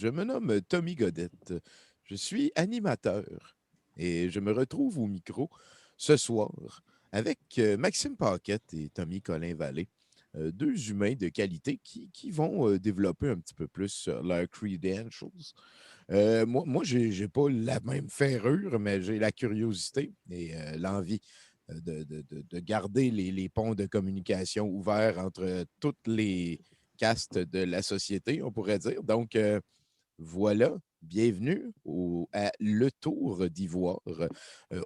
Je me nomme Tommy Godette. Je suis animateur et je me retrouve au micro ce soir avec Maxime Paquette et Tommy Colin-Vallée, deux humains de qualité qui vont développer un petit peu plus sur leurs credentials. Moi j'ai pas la même ferrure, mais j'ai la curiosité et l'envie de garder les ponts de communication ouverts entre toutes les castes de la société, on pourrait dire. Donc, voilà, bienvenue à Le Tour d'Ivoire.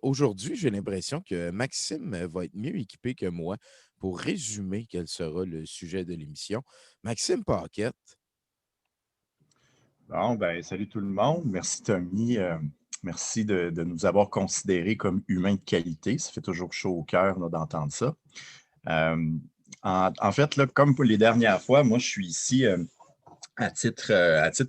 Aujourd'hui, j'ai l'impression que Maxime va être mieux équipé que moi pour résumer quel sera le sujet de l'émission. Maxime Paquette. Bon, ben, salut tout le monde. Merci, Tommy. Merci de nous avoir considérés comme humains de qualité. Ça fait toujours chaud au cœur là, d'entendre ça. Euh, en fait, là, comme pour les dernières fois, moi, je suis ici à titre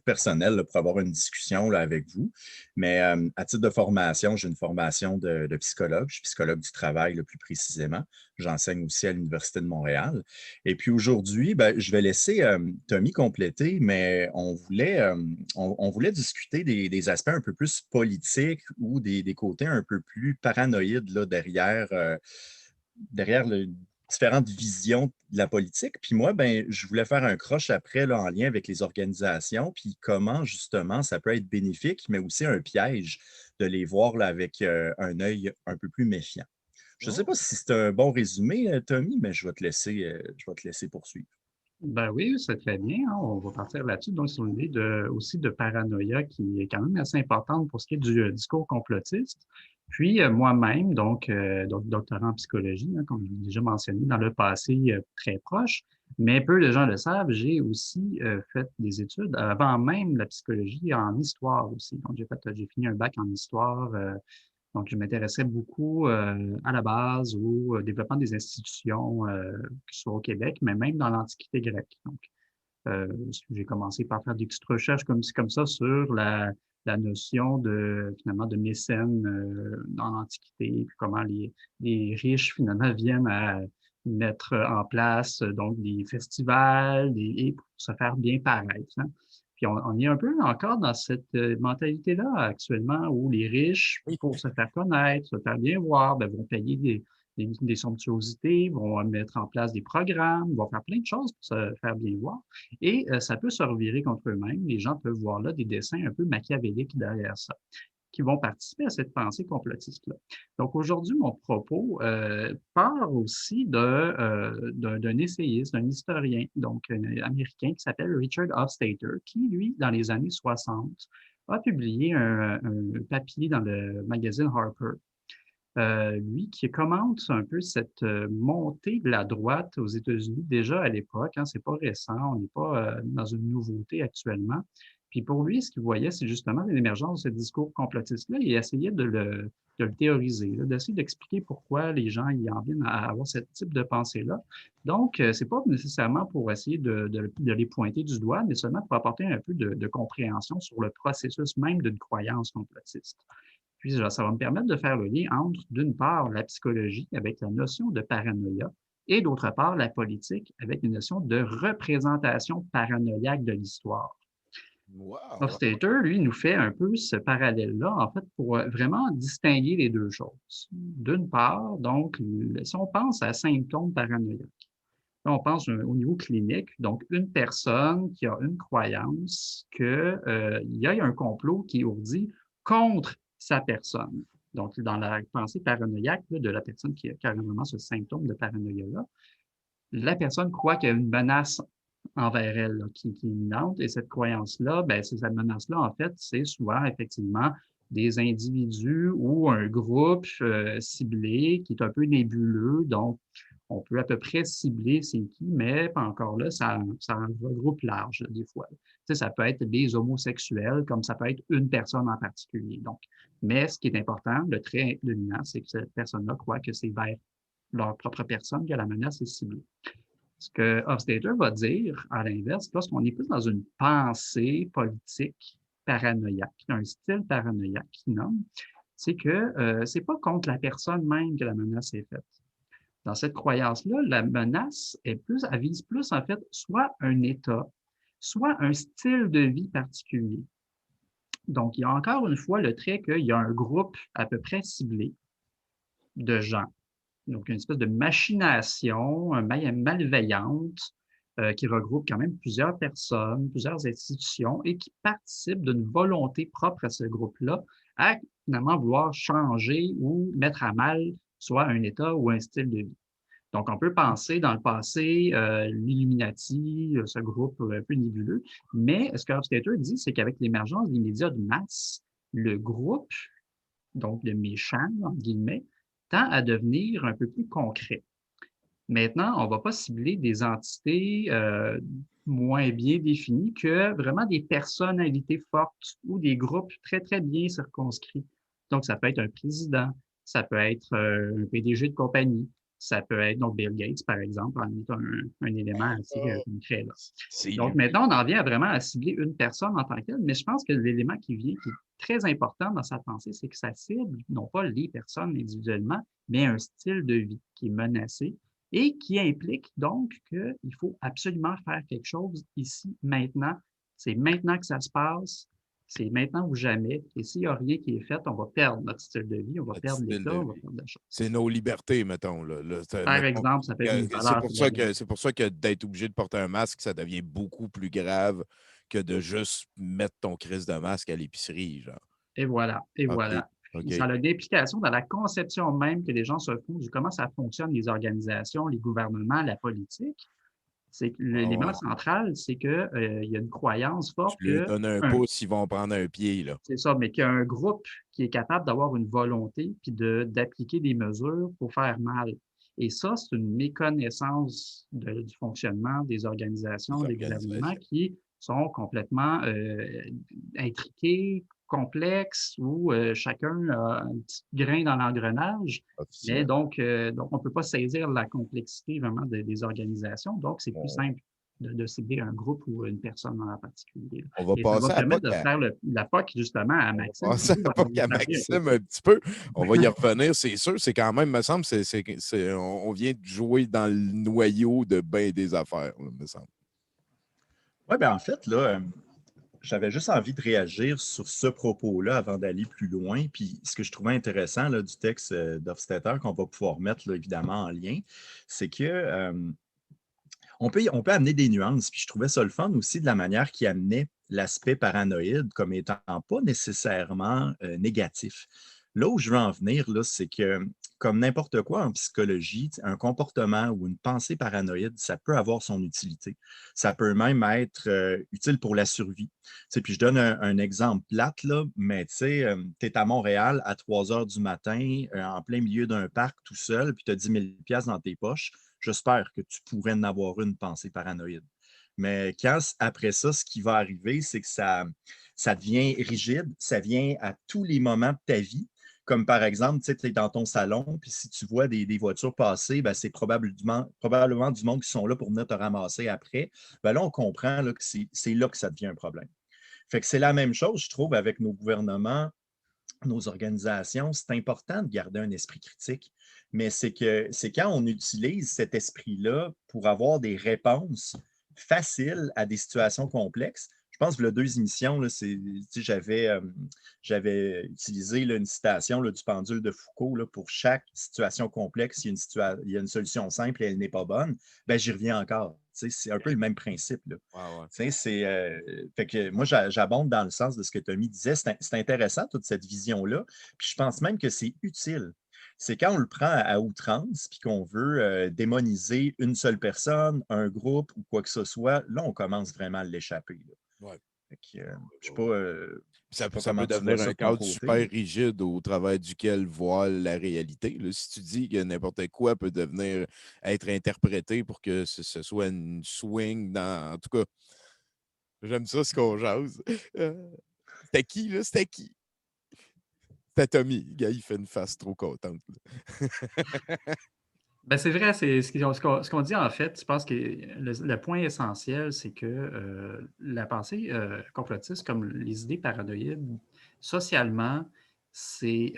personnel là, pour avoir une discussion là, avec vous. Mais à titre de formation, j'ai une formation de psychologue. Je suis psychologue du travail le plus précisément. J'enseigne aussi à l'Université de Montréal. Et puis aujourd'hui, ben, je vais laisser Tommy compléter, mais on voulait discuter des aspects un peu plus politiques ou des côtés un peu plus paranoïdes là, derrière différentes visions de la politique. Puis moi, ben, je voulais faire un croche après là, en lien avec les organisations, puis comment justement ça peut être bénéfique, mais aussi un piège de les voir là, avec un œil un peu plus méfiant. Je ne sais Oh, pas si c'est un bon résumé, Tommy, mais je vais te laisser poursuivre. Ben oui, c'est très bien, hein. On va partir là-dessus. Donc, sur l'idée aussi de paranoïa qui est quand même assez importante pour ce qui est du discours complotiste. Puis, moi-même, donc doctorant en psychologie, hein, comme je l'ai déjà mentionné dans le passé très proche, mais peu de gens le savent, j'ai aussi fait des études avant même la psychologie en histoire aussi. Donc, j'ai fini un bac en histoire. Donc, je m'intéressais beaucoup à la base au développement des institutions, que ce soit au Québec, mais même dans l'Antiquité grecque. Donc, j'ai commencé par faire des petites recherches comme ça sur la notion finalement de mécène dans l'Antiquité, puis comment les riches finalement viennent à mettre en place donc des festivals et pour se faire bien paraître, hein. Puis on est un peu encore dans cette mentalité-là actuellement où les riches, oui. pour se faire connaître, se faire bien voir, ben, vont payer des somptuosités, vont mettre en place des programmes, vont faire plein de choses pour se faire bien voir. Et ça peut se revirer contre eux-mêmes. Les gens peuvent voir là des dessins un peu machiavéliques derrière ça, qui vont participer à cette pensée complotiste-là. Donc aujourd'hui, mon propos part aussi d'un essayiste, d'un historien, donc américain qui s'appelle Richard Hofstadter, qui, lui, dans les années 60, a publié un papier dans le magazine Harper lui qui commente un peu cette montée de la droite aux États-Unis déjà à l'époque, hein, c'est pas récent, on n'est pas dans une nouveauté actuellement. Puis pour lui, ce qu'il voyait, c'est justement l'émergence de ce discours complotiste-là. Il essayait de le théoriser, d'essayer d'expliquer pourquoi les gens y en viennent à avoir ce type de pensée-là. Donc, c'est pas nécessairement pour essayer de les pointer du doigt, mais seulement pour apporter un peu de compréhension sur le processus même d'une croyance complotiste. Puis, ça va me permettre de faire le lien entre, d'une part, la psychologie avec la notion de paranoïa et, d'autre part, la politique avec une notion de représentation paranoïaque de l'histoire. Wow. Hofstadter, lui, nous fait un peu ce parallèle-là, en fait, pour vraiment distinguer les deux choses. D'une part, donc, si on pense à symptômes paranoïaques, là, on pense au niveau clinique, donc une personne qui a une croyance qu'il y a un complot qui est ourdi contre sa personne. Donc, dans la pensée paranoïaque là, de la personne qui a carrément ce symptôme de paranoïa-là, la personne croit qu'il y a une menace envers elle là, qui est imminente. Et cette croyance-là, ben, cette menace-là, en fait, c'est souvent effectivement des individus ou un groupe ciblé qui est un peu nébuleux. Donc, on peut à peu près cibler c'est qui, mais pas encore là, ça regroupe large des fois. Tu sais, ça peut être des homosexuels, comme ça peut être une personne en particulier. Donc, mais ce qui est important, le trait dominant, c'est que cette personne-là croit que c'est vers leur propre personne que la menace est ciblée. Ce que Hofstadter va dire, à l'inverse, lorsqu'on est plus dans une pensée politique paranoïaque, un style paranoïaque qu'il nomme, c'est que c'est pas contre la personne même que la menace est faite. Dans cette croyance-là, la menace est plus, elle vise plus en fait soit un État, soit un style de vie particulier. Donc, il y a encore une fois le trait qu'il y a un groupe à peu près ciblé de gens. Donc, une espèce de machination malveillante qui regroupe quand même plusieurs personnes, plusieurs institutions et qui participe d'une volonté propre à ce groupe-là à finalement vouloir changer ou mettre à mal soit un état ou un style de vie. Donc, on peut penser dans le passé, l'Illuminati, ce groupe un peu nébuleux, mais ce que Hofstadter dit, c'est qu'avec l'émergence des médias de masse, le groupe, donc le méchant, entre guillemets, tend à devenir un peu plus concret. Maintenant, on ne va pas cibler des entités moins bien définies que vraiment des personnalités fortes ou des groupes très, très bien circonscrits. Donc, ça peut être un président, ça peut être un PDG de compagnie, ça peut être donc Bill Gates, par exemple, en est un élément assez concret là. C'est Donc, maintenant, on en vient vraiment à cibler une personne en tant que telle, mais je pense que l'élément qui est très important dans sa pensée, c'est que ça cible non pas les personnes individuellement, mais un style de vie qui est menacé et qui implique donc qu'il faut absolument faire quelque chose ici, maintenant. C'est maintenant que ça se passe, c'est maintenant ou jamais. Et s'il n'y a rien qui est fait, on va perdre notre style de vie, on va Notre perdre style l'État, de on va vie. perdre la chose. C'est nos libertés, mettons. Là. Par exemple, ça peut être une valeur. C'est pour ça que d'être obligé de porter un masque, ça devient beaucoup plus grave que de juste mettre ton crise de masque à l'épicerie, genre. Et voilà, et OK, voilà. OK. Ça a des implications dans la conception même que les gens se font du comment ça fonctionne, les organisations, les gouvernements, la politique. C'est que Ah l'élément ouais. central, c'est qu'il y a une croyance forte Tu leur que donnes un pouce, ils vont prendre un pied, là. c'est ça, mais qu'il y a un groupe qui est capable d'avoir une volonté puis d'appliquer des mesures pour faire mal. Et ça, c'est une méconnaissance du fonctionnement des Les organisations, des gouvernements organisations. qui sont complètement intriqués, complexes, où chacun a un petit grain dans l'engrenage. Mais Officiellement. donc, on ne peut pas saisir la complexité vraiment des organisations. Donc, c'est plus simple de cibler un groupe ou une personne en particulier. On va Et ça va passer à permettre POC de faire la POC justement à Maxime. On va passer à POC à Maxime un petit peu. On va y revenir, c'est sûr. C'est quand même, me semble, on vient de jouer dans le noyau de bien des affaires, là, me semble. Oui, bien en fait, là, j'avais juste envie de réagir sur ce propos-là avant d'aller plus loin. Puis ce que je trouvais intéressant là, du texte d'Hofstadter, qu'on va pouvoir mettre là, évidemment en lien, c'est que on peut amener des nuances. Puis je trouvais ça le fun aussi de la manière qu'il amenait l'aspect paranoïde comme étant pas nécessairement négatif. Là où je veux en venir, là, c'est que, comme n'importe quoi en psychologie, un comportement ou une pensée paranoïde, ça peut avoir son utilité. Ça peut même être utile pour la survie. Puis je donne un exemple plate, là, mais tu es à Montréal à 3 heures du matin, en plein milieu d'un parc tout seul, puis tu as 10 000 $ dans tes poches. J'espère que tu pourrais en avoir une pensée paranoïde. Mais après ça, ce qui va arriver, c'est que ça devient rigide, ça vient à tous les moments de ta vie. Comme par exemple, tu es dans ton salon, puis si tu vois des voitures passer, ben, c'est probablement du monde qui sont là pour venir te ramasser après. Ben là, on comprend là, que c'est là que ça devient un problème. Fait que c'est la même chose, je trouve, avec nos gouvernements, nos organisations. C'est important de garder un esprit critique, mais c'est quand on utilise cet esprit-là pour avoir des réponses faciles à des situations complexes. Je pense que les 2 émissions, là, j'avais utilisé là, une citation là, du pendule de Foucault là, pour chaque situation complexe, il y a une solution simple et elle n'est pas bonne. Ben, j'y reviens encore. C'est un peu le même principe. Là. Ouais. Fait que moi, j'abonde dans le sens de ce que Tommy disait. C'est intéressant, toute cette vision-là. Puis je pense même que c'est utile. C'est quand on le prend à outrance puis qu'on veut démoniser une seule personne, un groupe ou quoi que ce soit, là, on commence vraiment à l'échapper. Ouais. Je ne sais pas, Ça pas ça peut comment tu vois devenir ça un de ton cadre côté. super rigide au travers duquel voile la réalité. Là, si tu dis que n'importe quoi peut être interprété pour que ce soit une swing dans. En tout cas, j'aime ça ce qu'on jase. C'était qui, là? C'était qui? C'était Tommy. Le gars, il fait une face trop contente. Ben, c'est vrai, c'est ce qu'on dit en fait. Je pense que le point essentiel, c'est que la pensée complotiste, comme les idées paranoïdes, socialement, c'est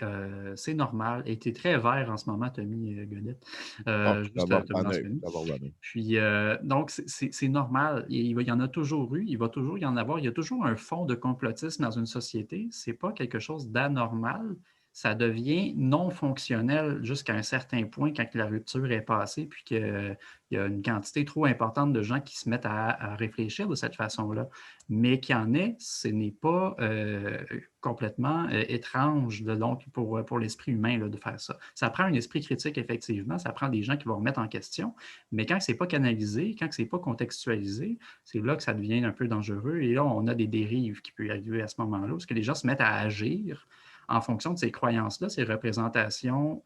normal. Et tu es très vert en ce moment, Tommy Godette. Ah, ça Juste va te le revenir, mentionner. ça va revenir. Puis, donc, c'est normal. Il y en a toujours eu, il va toujours y en avoir. Il y a toujours un fond de complotisme dans une société. Ce n'est pas quelque chose d'anormal. Ça devient non fonctionnel jusqu'à un certain point quand la rupture est passée, puis qu'il y a une quantité trop importante de gens qui se mettent à réfléchir de cette façon-là. Mais qu'il y en ait, ce n'est pas complètement étrange donc, pour l'esprit humain là, de faire ça. Ça prend un esprit critique, effectivement. Ça prend des gens qui vont remettre en question. Mais quand ce n'est pas canalisé, quand ce n'est pas contextualisé, c'est là que ça devient un peu dangereux. Et là, on a des dérives qui peuvent arriver à ce moment-là, parce que les gens se mettent à agir en fonction de ces croyances-là, ces représentations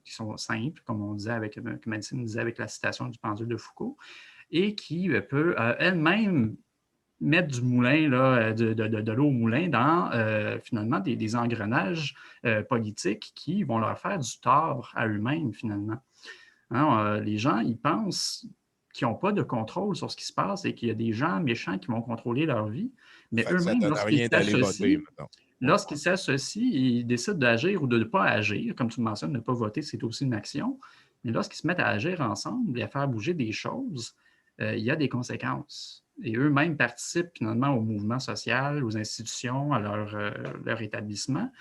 qui sont simples, comme on disait comme Madison disait avec la citation du pendule de Foucault, et qui peut elle-même mettre du moulin, là, de l'eau au moulin dans finalement des engrenages politiques qui vont leur faire du tort à eux-mêmes, finalement. Hein, les gens, ils pensent qu'ils n'ont pas de contrôle sur ce qui se passe et qu'il y a des gens méchants qui vont contrôler leur vie, mais Fait que ça ne eux-mêmes, donne rien d'aller voter maintenant. lorsqu'ils s'associent, ils décident d'agir ou de ne pas agir. Comme tu le mentionnes, ne pas voter, c'est aussi une action. Mais lorsqu'ils se mettent à agir ensemble et à faire bouger des choses, il y a des conséquences. Et eux-mêmes participent finalement au mouvement social, aux institutions, à leur établissement.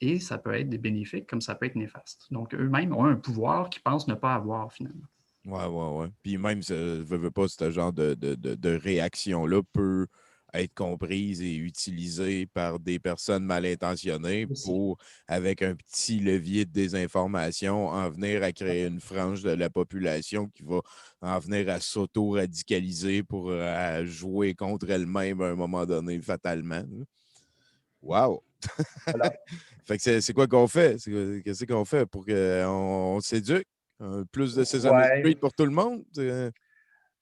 Et ça peut être des bénéfiques comme ça peut être néfaste. Donc, eux-mêmes ont un pouvoir qu'ils pensent ne pas avoir finalement. Ouais. Puis même, veut pas, ce genre de réaction-là peut être comprise et utilisée par des personnes mal intentionnées Aussi. pour, avec un petit levier de désinformation, en venir à créer une frange de la population qui va en venir à s'auto-radicaliser pour jouer contre elle-même à un moment donné, fatalement. Wow! Voilà. Fait que c'est quoi qu'on fait? Qu'est-ce qu'on fait pour qu'on s'éduque? Plus de Sesame Ouais, Street pour tout le monde?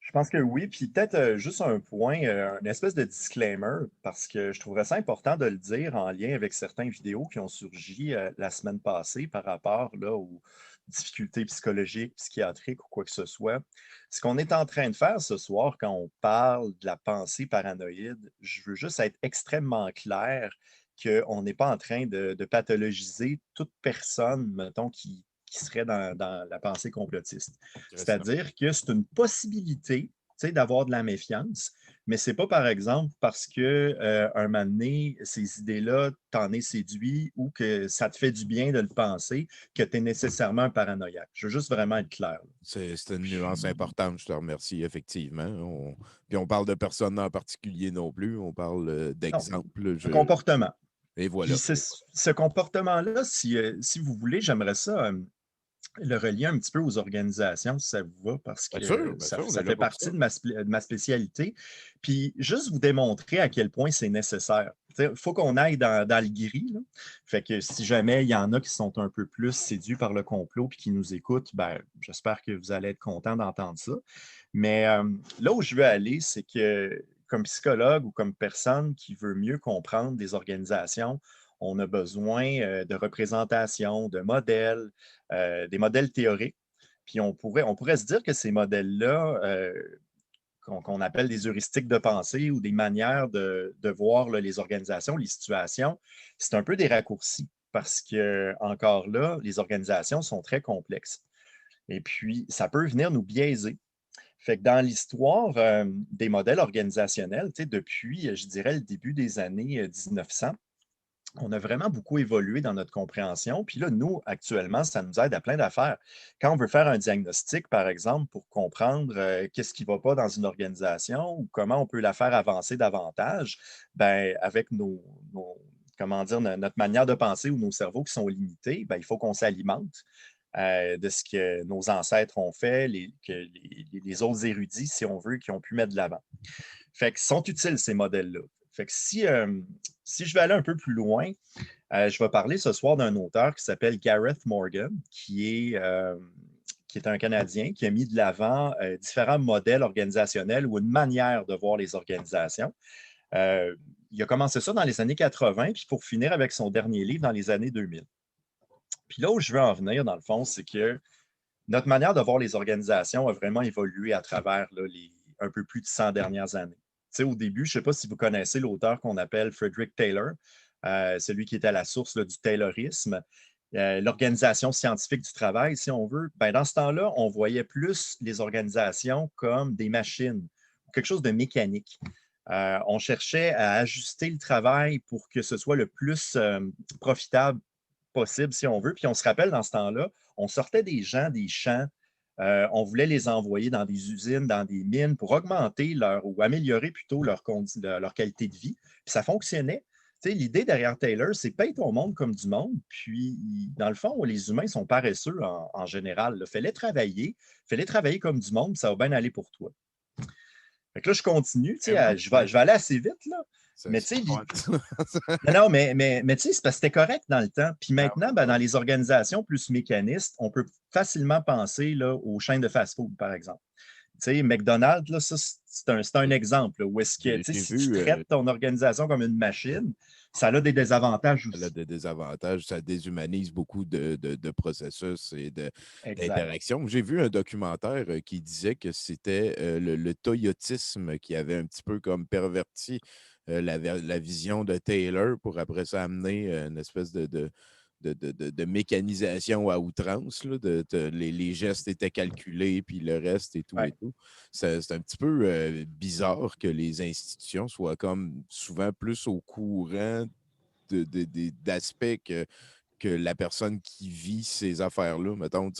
je pense que oui. Puis peut-être juste un point, une espèce de disclaimer, parce que je trouverais ça important de le dire en lien avec certaines vidéos qui ont surgi la semaine passée par rapport là, aux difficultés psychologiques, psychiatriques ou quoi que ce soit. Ce qu'on est en train de faire ce soir quand on parle de la pensée paranoïde, je veux juste être extrêmement clair qu'on n'est pas en train de pathologiser toute personne, mettons, qui serait dans la pensée complotiste. Intéressant. C'est-à-dire que c'est une possibilité d'avoir de la méfiance, mais ce n'est pas, par exemple, parce que un moment donné, ces idées-là t'en est séduit ou que ça te fait du bien de le penser, que tu es nécessairement un paranoïaque. Je veux juste vraiment être clair. Là. C'est une nuance Puis, importante, je te remercie, effectivement. Puis on parle de personne en particulier non plus, on parle non, d'exemples. un comportement. Et voilà. Puis ce comportement-là, si vous voulez, j'aimerais ça le relier un petit peu aux organisations, si ça vous va, parce que Bien sûr, on ça est là fait pour ça. partie de ma spécialité. Puis juste vous démontrer à quel point c'est nécessaire. Il faut qu'on aille dans le gris. Là. Fait que si jamais il y en a qui sont un peu plus séduits par le complot puis qui nous écoutent, ben, j'espère que vous allez être contents d'entendre ça. Mais là où je veux aller, c'est que comme psychologue ou comme personne qui veut mieux comprendre des organisations, on a besoin de représentation, de modèles, des modèles théoriques. Puis on pourrait se dire que ces modèles-là, qu'on appelle des heuristiques de pensée ou des manières de voir là, les organisations, les situations, c'est un peu des raccourcis parce que, encore là, les organisations sont très complexes. Et puis, ça peut venir nous biaiser. Fait que dans l'histoire des modèles organisationnels, depuis, je dirais, le début des années 1900, on a vraiment beaucoup évolué dans notre compréhension. Puis là, nous, actuellement, ça nous aide à plein d'affaires. Quand on veut faire un diagnostic, par exemple, pour comprendre qu'est-ce qui ne va pas dans une organisation ou comment on peut la faire avancer davantage, ben, avec comment dire, notre manière de penser ou nos cerveaux qui sont limités, ben, il faut qu'on s'alimente de ce que nos ancêtres ont fait, les autres érudits, si on veut, qui ont pu mettre de l'avant. Fait que sont utiles ces modèles-là. Fait que si je vais aller un peu plus loin, je vais parler ce soir d'un auteur qui s'appelle Gareth Morgan, qui est un Canadien qui a mis de l'avant différents modèles organisationnels ou une manière de voir les organisations. Il a commencé ça dans les années 80, puis pour finir avec son dernier livre dans les années 2000. Puis là où je veux en venir, dans le fond, c'est que notre manière de voir les organisations a vraiment évolué à travers là, les un peu plus de 100 dernières années. Au début, je ne sais pas si vous connaissez l'auteur qu'on appelle Frederick Taylor. celui qui est à la source là, du Taylorisme, l'organisation scientifique du travail, si on veut, ben, dans ce temps-là, on voyait plus les organisations comme des machines, quelque chose de mécanique. On cherchait à ajuster le travail pour que ce soit le plus profitable possible, si on veut. Puis on se rappelle, dans ce temps-là, on sortait des gens des champs, on voulait les envoyer dans des usines, dans des mines pour augmenter ou améliorer plutôt leur qualité de vie. Puis ça fonctionnait. Tu sais, l'idée derrière Taylor, c'est paye ton monde comme du monde. Puis, dans le fond, les humains sont paresseux en général. Fais-les travailler comme du monde, puis ça va bien aller pour toi. Fait que là, je continue. Tu sais, je vais aller assez vite, là. Mais tu sais, non, mais tu sais, c'est parce que c'était correct dans le temps. Puis maintenant, ben, dans les organisations plus mécanistes, on peut facilement penser là, aux chaînes de fast-food, par exemple. Tu sais, McDonald's, là, ça, c'est un exemple là, où est-ce que si tu traites ton organisation comme une machine, ça a des désavantages aussi. Ça a des désavantages, ça déshumanise beaucoup de processus et d'interactions. J'ai vu un documentaire qui disait que c'était le toyotisme qui avait un petit peu comme perverti la vision de Taylor pour après ça amener une espèce de mécanisation à outrance. Là, les gestes étaient calculés, puis le reste et tout et tout. C'est un petit peu bizarre que les institutions soient comme souvent plus au courant d'aspects que la personne qui vit ces affaires-là. Mettons,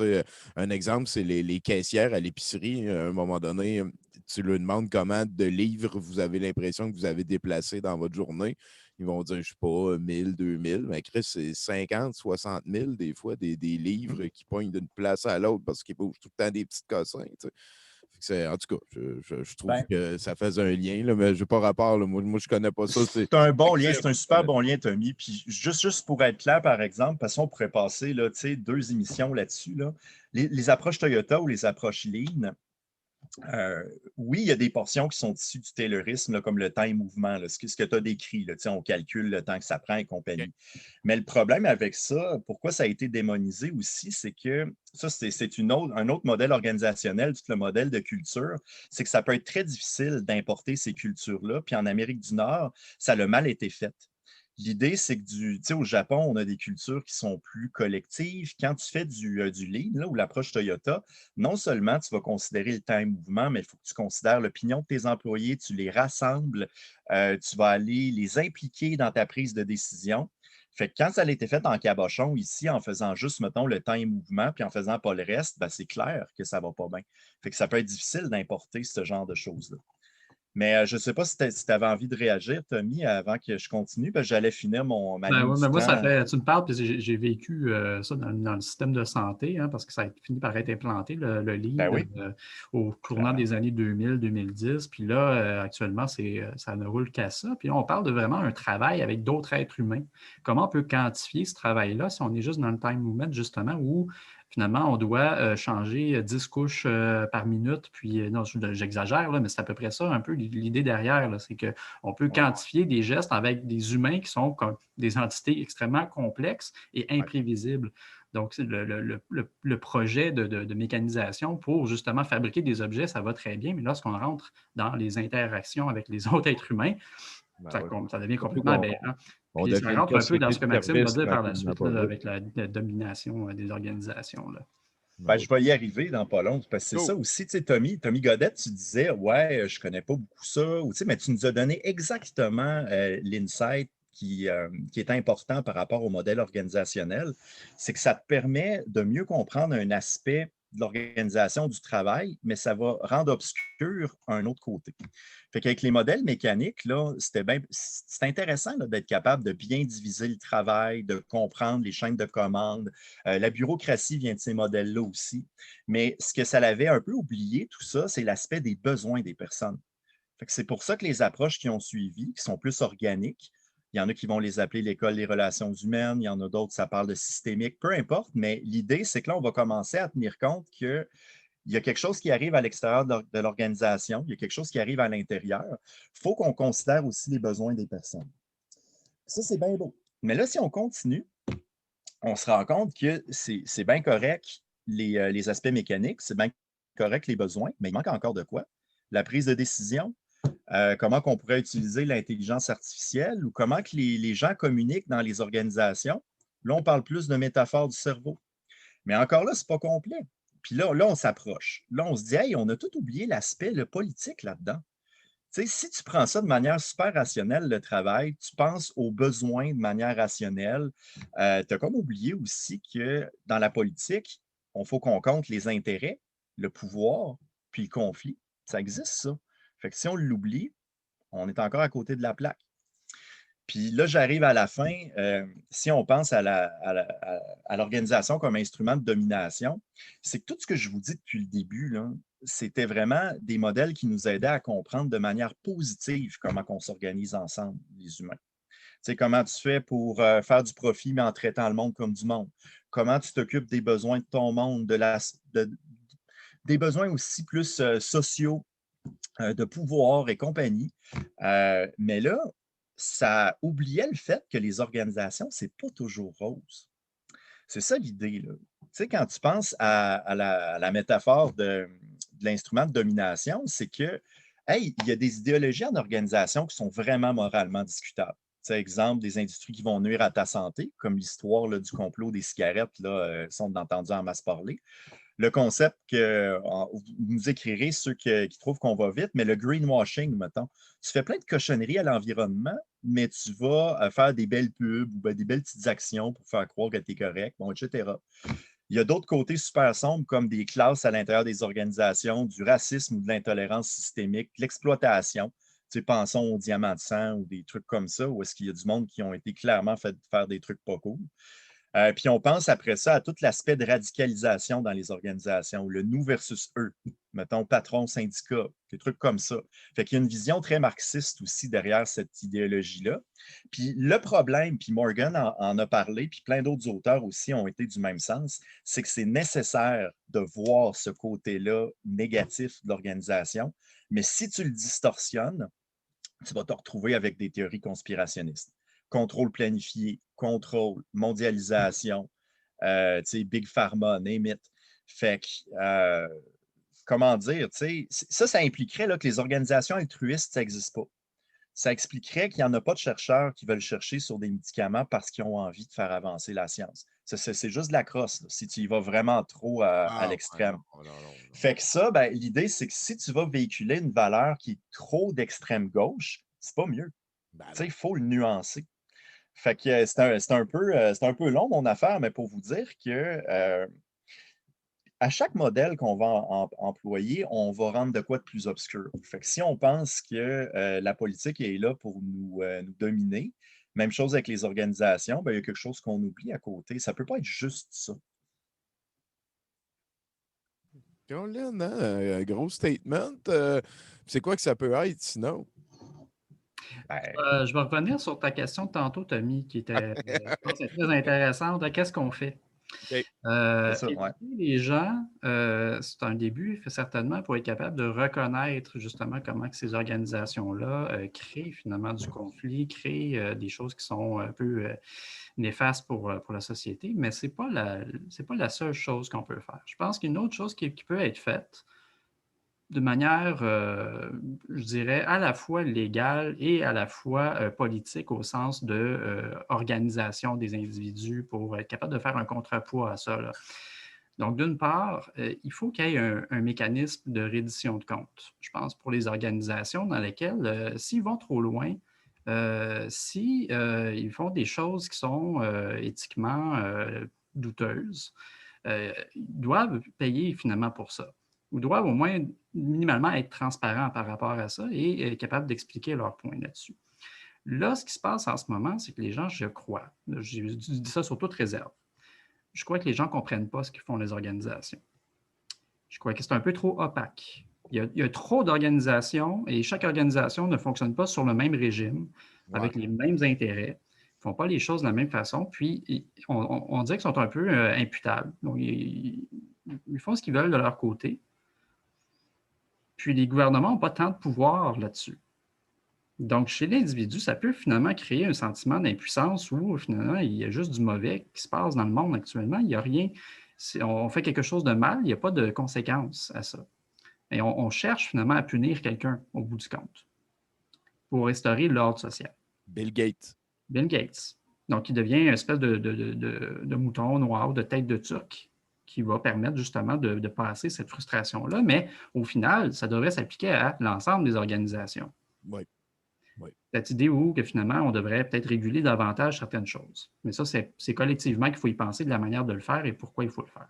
un exemple, c'est les caissières à l'épicerie. À un moment donné, tu leur demandes comment de livres vous avez l'impression que vous avez déplacé dans votre journée. Ils vont dire, je ne sais pas, 1000, 2000. Mais Chris, c'est 50, 60 000 des fois, des livres qui pognent d'une place à l'autre parce qu'ils bougent tout le temps des petits cossins. En tout cas, je trouve que ça faisait un lien, là, mais je n'ai pas rapport. Là. Moi, je ne connais pas ça. C'est un bon lien, c'est un super bon lien, Tommy. Puis juste pour être clair, par exemple, parce qu'on pourrait passer là, 2 émissions là-dessus. Là. Les approches Toyota ou les approches Lean, oui, il y a des portions qui sont issues du Taylorisme, là, comme le temps et mouvement, là, ce que tu as décrit. Là, on calcule le temps que ça prend et compagnie. Okay. Mais le problème avec ça, pourquoi ça a été démonisé aussi, c'est que ça, c'est un autre modèle organisationnel, tout le modèle de culture, c'est que ça peut être très difficile d'importer ces cultures-là. Puis en Amérique du Nord, ça a mal été fait. L'idée, c'est que au Japon, on a des cultures qui sont plus collectives. Quand tu fais du lean là, ou l'approche Toyota, non seulement tu vas considérer le temps et mouvement, mais il faut que tu considères l'opinion de tes employés, tu les rassembles, tu vas aller les impliquer dans ta prise de décision. Fait que quand ça a été fait en cabochon, ici, en faisant juste, mettons, le temps et mouvement, puis en faisant pas le reste, ben, c'est clair que ça va pas bien. Fait que ça peut être difficile d'importer ce genre de choses-là. Mais je ne sais pas si tu avais envie de réagir, Tommy, avant que je continue, parce que j'allais finir ma ligne du moi, temps. Tu me parles, puis j'ai vécu ça dans le système de santé, hein, parce que ça a fini par être implanté, le lean, au tournant des années 2000-2010. Puis là, actuellement, ça ne roule qu'à ça. Puis là, on parle de vraiment un travail avec d'autres êtres humains. Comment on peut quantifier ce travail-là si on est juste dans le time movement, justement, où finalement, on doit changer 10 couches par minute. Puis, non, j'exagère, là, mais c'est à peu près ça, un peu l'idée derrière. C'est qu'on peut quantifier des gestes avec des humains qui sont comme des entités extrêmement complexes et imprévisibles. Donc, le projet de mécanisation pour justement fabriquer des objets, ça va très bien. Mais lorsqu'on rentre dans les interactions avec les autres êtres humains, ça devient complètement aberrant. Puis ça rentre un peu dans ce que Maxime va dire par la suite, là, avec la domination des organisations. Là. Ben, je vais y arriver dans pas long, parce que c'est ça aussi, tu sais, Tommy Godette, tu disais, ouais, je connais pas beaucoup ça, mais tu nous as donné exactement l'insight qui est important par rapport au modèle organisationnel, c'est que ça te permet de mieux comprendre un aspect de l'organisation du travail, mais ça va rendre obscur un autre côté. Fait qu'avec les modèles mécaniques, là, c'est intéressant d'être capable de bien diviser le travail, de comprendre les chaînes de commande. La bureaucratie vient de ces modèles-là aussi. Mais ce que ça l'avait un peu oublié, tout ça, c'est l'aspect des besoins des personnes. Fait que c'est pour ça que les approches qui ont suivi, qui sont plus organiques, il y en a qui vont les appeler l'école des relations humaines, il y en a d'autres, ça parle de systémique, peu importe, mais l'idée, c'est que là, on va commencer à tenir compte qu'il y a quelque chose qui arrive à l'extérieur de l'organisation, il y a quelque chose qui arrive à l'intérieur. Il faut qu'on considère aussi les besoins des personnes. Ça, c'est bien beau. Mais là, si on continue, on se rend compte que c'est bien correct les aspects mécaniques, c'est bien correct les besoins, mais il manque encore de quoi? La prise de décision, comment qu'on pourrait utiliser l'intelligence artificielle ou comment que les gens communiquent dans les organisations. Là, on parle plus de métaphore du cerveau. Mais encore là, ce n'est pas complet. Puis là, on s'approche. Là, on se dit, hey, on a tout oublié l'aspect le politique là-dedans. Tu sais, si tu prends ça de manière super rationnelle, le travail, tu penses aux besoins de manière rationnelle, tu as comme oublié aussi que dans la politique, il faut qu'on compte les intérêts, le pouvoir, puis le conflit. Ça existe, ça. Fait que si on l'oublie, on est encore à côté de la plaque. Puis là, j'arrive à la fin. Si on pense à l'organisation comme instrument de domination, c'est que tout ce que je vous dis depuis le début, là, c'était vraiment des modèles qui nous aidaient à comprendre de manière positive comment on s'organise ensemble, les humains. Tu sais, comment tu fais pour faire du profit, mais en traitant le monde comme du monde. Comment tu t'occupes des besoins de ton monde, des besoins aussi plus sociaux, de pouvoir et compagnie. Mais là, ça oubliait le fait que les organisations, c'est pas toujours rose. C'est ça l'idée, là. Tu sais, quand tu penses à la métaphore de l'instrument de domination, c'est que, hey, il y a des idéologies en organisation qui sont vraiment moralement discutables. Tu sais, exemple, des industries qui vont nuire à ta santé, comme l'histoire là, du complot des cigarettes, là, sont entendus en masse parler. Le concept que vous nous écrirez ceux qui trouvent qu'on va vite, mais le greenwashing, mettons. Tu fais plein de cochonneries à l'environnement, mais tu vas faire des belles pubs ou des belles petites actions pour faire croire que tu es correct, bon, etc. Il y a d'autres côtés super sombres, comme des classes à l'intérieur des organisations, du racisme ou de l'intolérance systémique, de l'exploitation. Tu sais, pensons aux diamants de sang ou des trucs comme ça, où est-ce qu'il y a du monde qui ont été clairement fait faire des trucs pas cool. Puis on pense après ça à tout l'aspect de radicalisation dans les organisations, le nous versus eux, mettons patron, syndicat, des trucs comme ça. Fait qu'il y a une vision très marxiste aussi derrière cette idéologie-là. Puis le problème, puis Morgan en a parlé, puis plein d'autres auteurs aussi ont été du même sens, c'est que c'est nécessaire de voir ce côté-là négatif de l'organisation, mais si tu le distorsionnes, tu vas te retrouver avec des théories conspirationnistes. Contrôle planifié, contrôle, mondialisation, Big Pharma, name it. Fait que, comment dire, ça impliquerait là, que les organisations altruistes, ça n'existe pas. Ça expliquerait qu'il n'y en a pas de chercheurs qui veulent chercher sur des médicaments parce qu'ils ont envie de faire avancer la science. C'est juste de la crosse, là, si tu y vas vraiment trop à Ah, ouais, l'extrême. non, non, non, non. Fait que ça, ben, l'idée, c'est que si tu vas véhiculer une valeur qui est trop d'extrême gauche, c'est pas mieux. Ben Tu sais, non. il faut le nuancer. Fait que c'est un peu long, mon affaire, mais pour vous dire que à chaque modèle qu'on va employer, on va rendre de quoi de plus obscur. Fait que si on pense que la politique est là pour nous dominer, même chose avec les organisations, ben, il y a quelque chose qu'on oublie à côté. Ça ne peut pas être juste ça. Colin, hein, un gros statement. C'est quoi que ça peut être sinon? Ben, Je vais revenir sur ta question de tantôt, Tommy, qui était, je pense, très intéressante. Qu'est-ce qu'on fait? OK. c'est ça, ouais. Éduquer les gens, c'est un début, certainement, pour être capable de reconnaître justement comment que ces organisations-là créent finalement du conflit, créent des choses qui sont un peu néfastes pour la société, mais ce n'est pas la seule chose qu'on peut faire. Je pense qu'une autre chose qui peut être faite, de manière, je dirais, à la fois légale et à la fois politique au sens de organisation des individus pour être capable de faire un contrepoids à ça, là. Donc, d'une part, il faut qu'il y ait un mécanisme de reddition de comptes, je pense, pour les organisations dans lesquelles, s'ils vont trop loin, si ils font des choses qui sont éthiquement douteuses, ils doivent payer finalement pour ça. Ils doivent au moins minimalement être transparents par rapport à ça et être capables d'expliquer leur point là-dessus. Là, ce qui se passe en ce moment, c'est que les gens, je crois, je dis ça sur toute réserve, je crois que les gens ne comprennent pas ce que font les organisations. Je crois que c'est un peu trop opaque. Il y a trop d'organisations et chaque organisation ne fonctionne pas sur le même régime, Ouais. avec les mêmes intérêts, ne font pas les choses de la même façon, puis on dirait qu'ils sont un peu imputables. Donc, ils font ce qu'ils veulent de leur côté. Puis les gouvernements n'ont pas tant de pouvoir là-dessus. Donc, chez l'individu, ça peut finalement créer un sentiment d'impuissance où finalement, il y a juste du mauvais qui se passe dans le monde actuellement. Il n'y a rien. On fait quelque chose de mal, il n'y a pas de conséquences à ça. Et on cherche finalement à punir quelqu'un au bout du compte. pour restaurer l'ordre social. Bill Gates. Bill Gates. Donc, il devient une espèce de mouton noir, de tête de turc, qui va permettre justement de passer cette frustration-là. Mais au final, ça devrait s'appliquer à l'ensemble des organisations. Oui. Oui. Cette idée où que finalement, on devrait peut-être réguler davantage certaines choses. Mais ça, c'est collectivement qu'il faut y penser de la manière de le faire et pourquoi il faut le faire.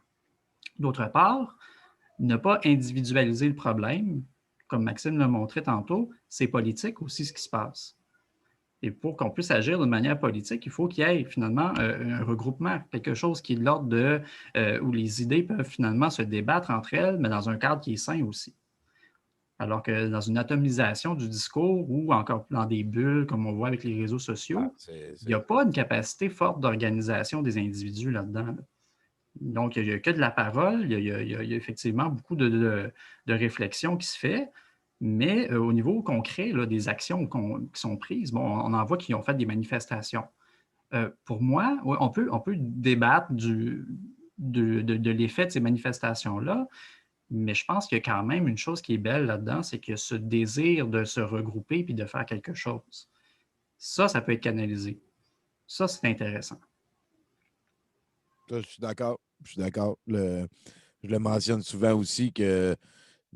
D'autre part, ne pas individualiser le problème, comme Maxime l'a montré tantôt, c'est politique aussi ce qui se passe. Et pour qu'on puisse agir de manière politique, il faut qu'il y ait finalement un regroupement, quelque chose qui est de l'ordre de où les idées peuvent finalement se débattre entre elles, mais dans un cadre qui est sain aussi. Alors que dans une atomisation du discours ou encore dans des bulles, comme on voit avec les réseaux sociaux, il n'y a pas une capacité forte d'organisation des individus là-dedans. Là. Donc, il n'y a que de la parole, il y a effectivement beaucoup de réflexion qui se fait, mais au niveau concret, là, des actions qui sont prises, bon, on en voit qui ont fait des manifestations. Pour moi, ouais, on peut débattre de l'effet de ces manifestations-là, mais je pense qu'il y a quand même une chose qui est belle là-dedans, c'est que ce désir de se regrouper puis de faire quelque chose. Ça peut être canalisé. Ça, c'est intéressant. Ça, je suis d'accord. Je suis d'accord. Je le mentionne souvent aussi que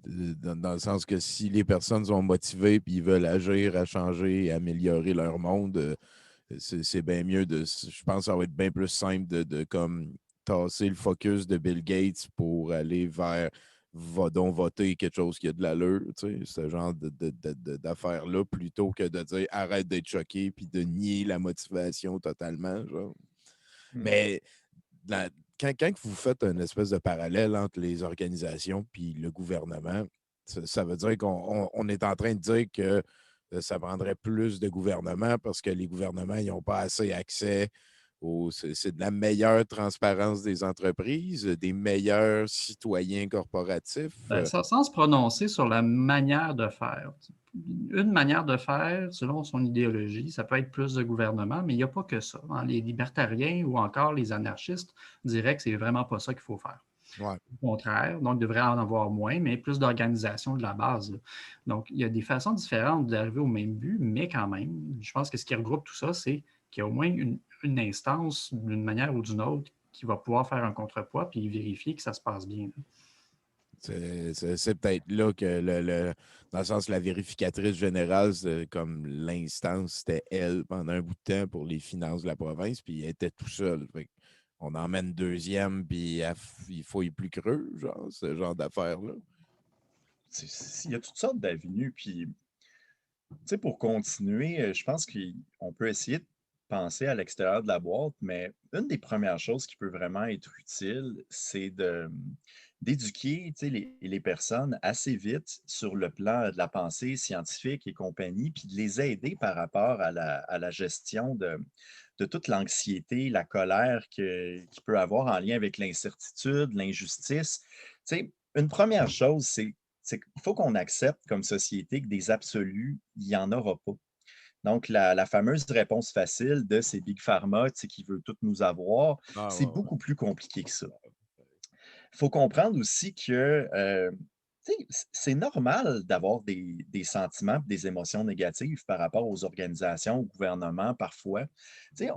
dans le sens que si les personnes sont motivées et ils veulent agir à changer, à améliorer leur monde, c'est bien mieux je pense que ça va être bien plus simple de comme tasser le focus de Bill Gates pour aller vers va donc voter quelque chose qui a de l'allure, tu sais, ce genre d'affaires-là, plutôt que de dire arrête d'être choqué puis de nier la motivation totalement. Genre. Mais la- quand vous faites une espèce de parallèle entre les organisations puis le gouvernement, ça veut dire qu'on est en train de dire que ça prendrait plus de gouvernement parce que les gouvernements n'ont pas assez accès c'est de la meilleure transparence des entreprises, des meilleurs citoyens corporatifs. Ben, sans se prononcer sur la manière de faire. Une manière de faire, selon son idéologie, ça peut être plus de gouvernement, mais il n'y a pas que ça. Hein. Les libertariens ou encore les anarchistes diraient que c'est vraiment pas ça qu'il faut faire. Ouais. Au contraire, donc il devrait en avoir moins, mais plus d'organisation de la base. Là. Donc, il y a des façons différentes d'arriver au même but, mais quand même, je pense que ce qui regroupe tout ça, c'est qu'il y a au moins une instance, d'une manière ou d'une autre, qui va pouvoir faire un contrepoids puis vérifier que ça se passe bien. Là. C'est peut-être là que, dans le sens, la vérificatrice générale, comme l'instance, c'était elle pendant un bout de temps pour les finances de la province, puis elle était tout seul. On emmène deuxième, puis il faut y plus creux, genre, ce genre d'affaires-là. Il y a toutes sortes d'avenues. Puis, pour continuer, je pense qu'on peut essayer de penser à l'extérieur de la boîte, mais une des premières choses qui peut vraiment être utile, c'est d'éduquer les personnes assez vite sur le plan de la pensée scientifique et compagnie, puis de les aider par rapport à la gestion de toute l'anxiété, la colère qu'il peut avoir en lien avec l'incertitude, l'injustice. Une première chose, c'est qu'il faut qu'on accepte comme société que des absolus, il n'y en aura pas. Donc, la fameuse réponse facile de c'est Big Pharma qui veut tout nous avoir, Ah, c'est ouais, ouais. beaucoup plus compliqué que ça. Il faut comprendre aussi que c'est normal d'avoir des sentiments, des émotions négatives par rapport aux organisations, au gouvernement parfois.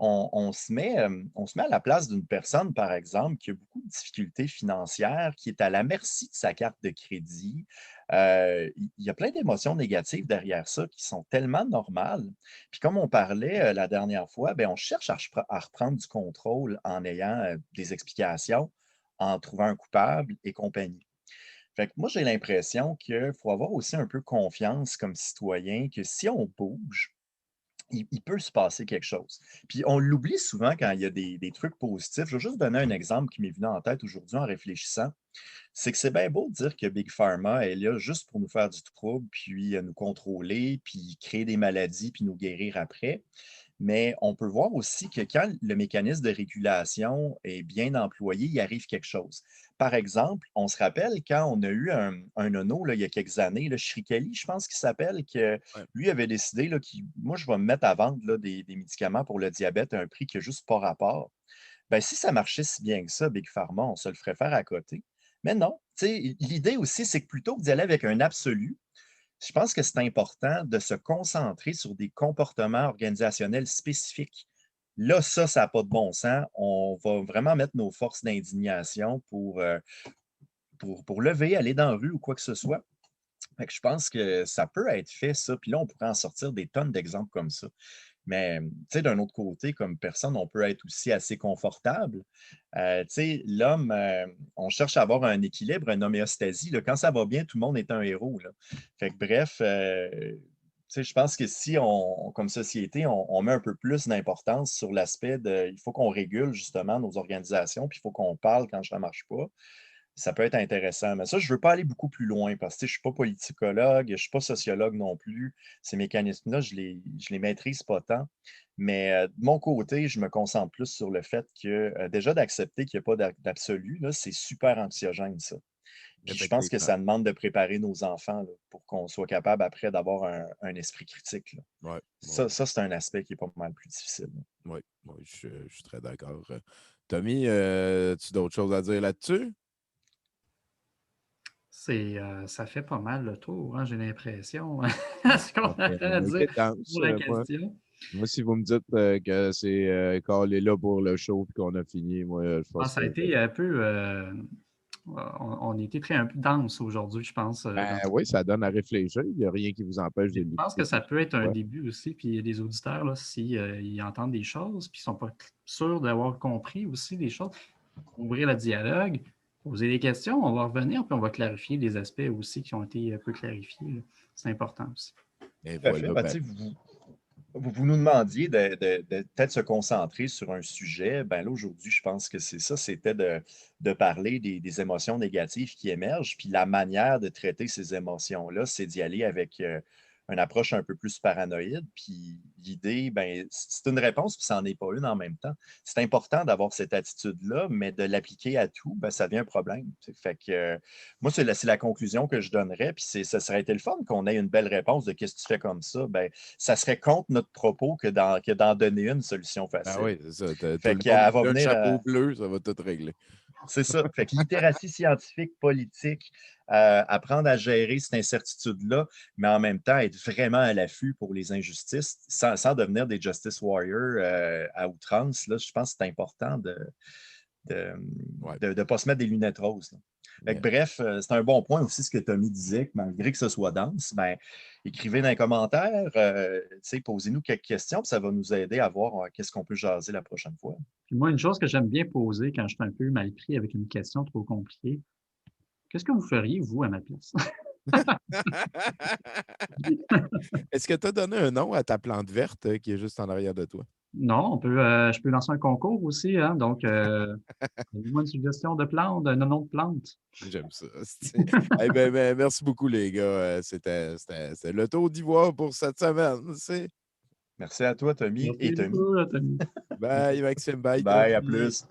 On se met à la place d'une personne, par exemple, qui a beaucoup de difficultés financières, qui est à la merci de sa carte de crédit. Il y a plein d'émotions négatives derrière ça qui sont tellement normales. Puis comme on parlait la dernière fois, ben, on cherche à reprendre du contrôle en ayant des explications, en trouvant un coupable et compagnie. Fait que moi, j'ai l'impression qu'il faut avoir aussi un peu confiance comme citoyen que si on bouge, il peut se passer quelque chose. Puis on l'oublie souvent quand il y a des trucs positifs. Je vais juste donner un exemple qui m'est venu en tête aujourd'hui en réfléchissant. C'est que c'est bien beau de dire que Big Pharma est là juste pour nous faire du trouble, puis nous contrôler, puis créer des maladies, puis nous guérir après. Mais on peut voir aussi que quand le mécanisme de régulation est bien employé, il arrive quelque chose. Par exemple, on se rappelle quand on a eu un nono là, il y a quelques années, le Shrikali, je pense qu'il s'appelle, que Ouais. lui avait décidé, là, moi, je vais me mettre à vendre là, des médicaments pour le diabète à un prix qui n'a juste pas rapport. Ben, si ça marchait si bien que ça, Big Pharma, on se le ferait faire à côté. Mais non, l'idée aussi, c'est que plutôt que d'y aller avec un absolu, je pense que c'est important de se concentrer sur des comportements organisationnels spécifiques. Là, ça n'a pas de bon sens. On va vraiment mettre nos forces d'indignation pour lever, aller dans la rue ou quoi que ce soit. Fait que je pense que ça peut être fait, ça. Puis là, on pourrait en sortir des tonnes d'exemples comme ça. Mais, tu sais, d'un autre côté, comme personne, on peut être aussi assez confortable. Tu sais, l'homme, on cherche à avoir un équilibre, une homéostasie, là. Quand ça va bien, tout le monde est un héros, là. Fait que bref, tu sais, je pense que si comme société, on met un peu plus d'importance sur l'aspect de il faut qu'on régule justement nos organisations, puis il faut qu'on parle quand ça ne marche pas, ça peut être intéressant. Mais ça, je ne veux pas aller beaucoup plus loin parce que tu sais, je ne suis pas politicologue, je ne suis pas sociologue non plus. Ces mécanismes-là, je les maîtrise pas tant. Mais de mon côté, je me concentre plus sur le fait que déjà d'accepter qu'il n'y a pas d'absolu, là, c'est super anxiogène, ça. Puis je pense que Effectivement. ça demande de préparer nos enfants là, pour qu'on soit capable après d'avoir un esprit critique, là. Oui, oui, Ça, c'est un aspect qui est pas mal plus difficile, là. oui, oui, je suis très d'accord. Tommy, as-tu d'autres choses à dire là-dessus? Ça fait pas mal le tour, hein, j'ai l'impression, ce qu'on avait à On a dire été dense, pour la moi. question. Moi, si vous me dites que c'est calé là pour le show et qu'on a fini, moi, je pense Ça a que. été un peu. On a été un peu dense aujourd'hui, je pense. Ben oui, ça donne à réfléchir. Il n'y a rien qui vous empêche de Je pense l'écouter que ça plus peut être un fois. début aussi, puis il y a des auditeurs, là, si, ils entendent des choses, puis ils ne sont pas sûrs d'avoir compris aussi des choses, ouvrir le dialogue, poser des questions, on va revenir, puis on va clarifier des aspects aussi qui ont été un peu clarifiés, là. C'est important aussi. Et Tout à fait. voilà, Ben, ben, tu sais, vous nous demandiez de peut-être se concentrer sur un sujet. Ben là, aujourd'hui, je pense que c'est ça, c'était de parler des émotions négatives qui émergent. Puis la manière de traiter ces émotions-là, c'est d'y aller avec une approche un peu plus paranoïde. Puis l'idée, ben, c'est une réponse, puis ça n'en est pas une en même temps. C'est important d'avoir cette attitude-là, mais de l'appliquer à tout, ben, ça devient un problème. Tu sais. Fait que moi, c'est la conclusion que je donnerais. Puis ça serait été le fun qu'on ait une belle réponse de qu'est-ce que tu fais comme ça. Ben, ça serait contre notre propos que d'en donner une solution ben facile. oui, c'est ça. Tout Fait le monde qu'elle va met un venir chapeau bleu, ça va tout régler. c'est ça. Fait que littératie scientifique, politique, apprendre à gérer cette incertitude-là, mais en même temps être vraiment à l'affût pour les injustices, sans devenir des justice warriors à outrance. Là, je pense que c'est important de de Ouais. de pas se mettre des lunettes roses, là. Fait que Mais, bref, c'est un bon point aussi ce que Tommy disait, que malgré que ce soit dense, ben, écrivez dans les commentaires, tu sais, posez-nous quelques questions, puis ça va nous aider à voir qu'est-ce qu'on peut jaser la prochaine fois. Puis moi, une chose que j'aime bien poser quand je suis un peu mal pris avec une question trop compliquée, qu'est-ce que vous feriez, vous, à ma place? est-ce que tu as donné un nom à ta plante verte qui est juste en arrière de toi? Non, je peux lancer un concours aussi, hein, donc donnez-moi une suggestion de plante, un nom de plante. J'aime ça. Eh ben, merci beaucoup, les gars. C'était le tour d'ivoire pour cette semaine. Merci à toi, Tommy et Merci Tommy. beaucoup, Tommy. Bye, Maxime. Bye, Bye, à Tommy. plus.